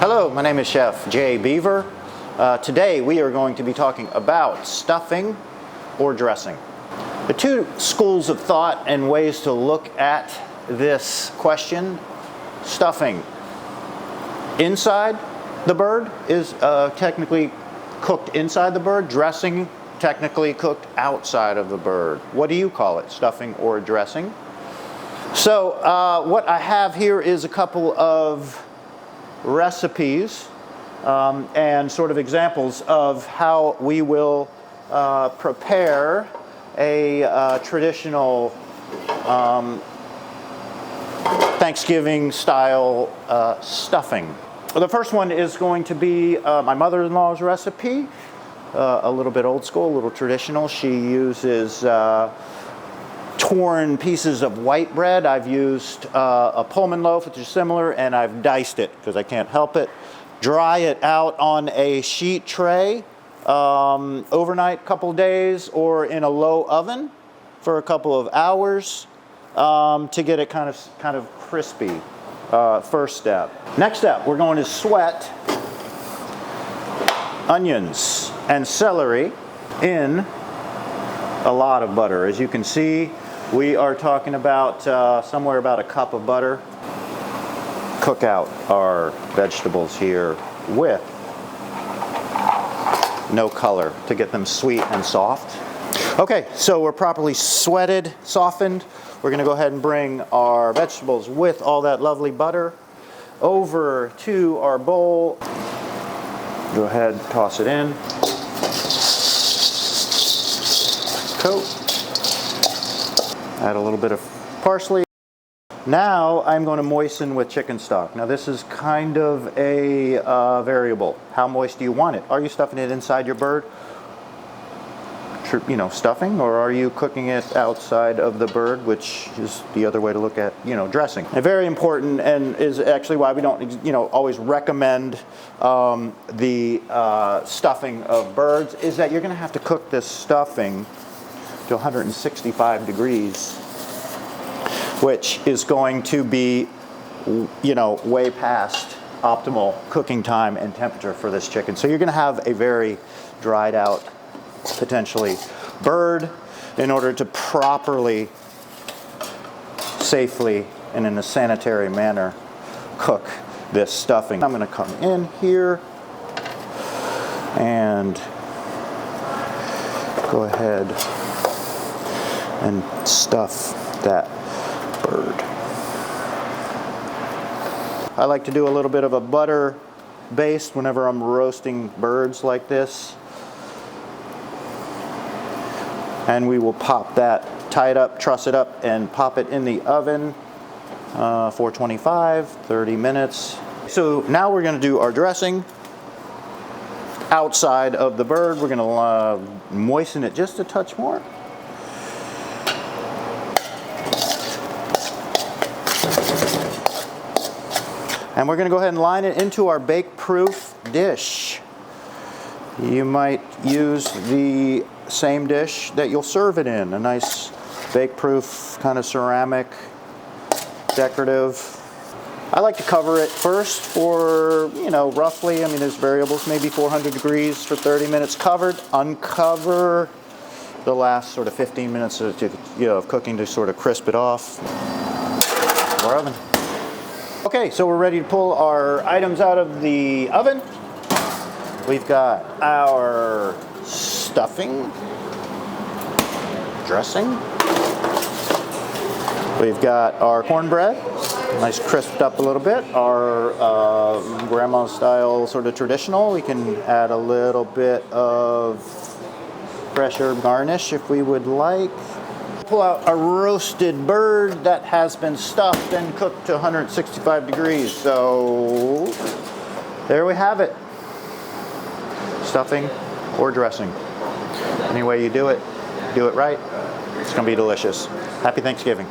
Hello, my name is Chef Jay Beaver. Today we are going to be talking about stuffing or dressing. The two schools of thought and ways to look at this question. Stuffing inside the bird is technically cooked inside the bird. Dressing technically cooked outside of the bird. What do you call it, stuffing or dressing? So what I have here is a couple of recipes and sort of examples of how we will prepare a traditional Thanksgiving style stuffing. The first one is going to be my mother-in-law's recipe, a little bit old school, a little traditional. She uses torn pieces of white bread. I've used a Pullman loaf, which is similar, and I've diced it because I can't help it. Dry it out on a sheet tray overnight, couple days, or in a low oven for a couple of hours to get it kind of crispy. First step. Next step, we're going to sweat onions and celery in a lot of butter. As you can see, we are talking about somewhere about a cup of butter. Cook out our vegetables here with no color to get them sweet and soft. Okay, so we're properly sweated, softened. We're going to go ahead and bring our vegetables with all that lovely butter over to our bowl. Go ahead, toss it in. Coat. Add a little bit of parsley. Now I'm going to moisten with chicken stock. Now this is kind of a variable. How moist do you want it? Are you stuffing it inside your bird? Stuffing, or are you cooking it outside of the bird, which is the other way to look at, dressing. And very important, and is actually why we don't, always recommend the stuffing of birds, is that you're going to have to cook this stuffing to 165 degrees, which is going to be, way past optimal cooking time and temperature for this chicken. So you're going to have a very dried out, potentially, bird in order to properly, safely, and in a sanitary manner cook this stuffing. I'm going to come in here and go ahead and stuff that bird. I like to do a little bit of a butter baste whenever I'm roasting birds like this. And we will pop that, tie it up, truss it up, and pop it in the oven, 425, 30 minutes. So now we're going to do our dressing outside of the bird. We're going to moisten it just a touch more. And we're going to go ahead and line it into our bake-proof dish. You might use the same dish that you'll serve it in, a nice bake-proof kind of ceramic, decorative. I like to cover it first for, roughly, there's variables, maybe 400 degrees for 30 minutes covered. Uncover the last sort of 15 minutes of cooking to sort of crisp it off. Our oven. Okay, so we're ready to pull our items out of the oven. We've got our stuffing, dressing. We've got our cornbread, nice crisped up a little bit. Our grandma style sort of traditional. We can add a little bit of fresh herb garnish if we would like. Pull out a roasted bird that has been stuffed and cooked to 165 degrees. So there we have it. Stuffing or dressing. Any way you do it right. It's going to be delicious. Happy Thanksgiving.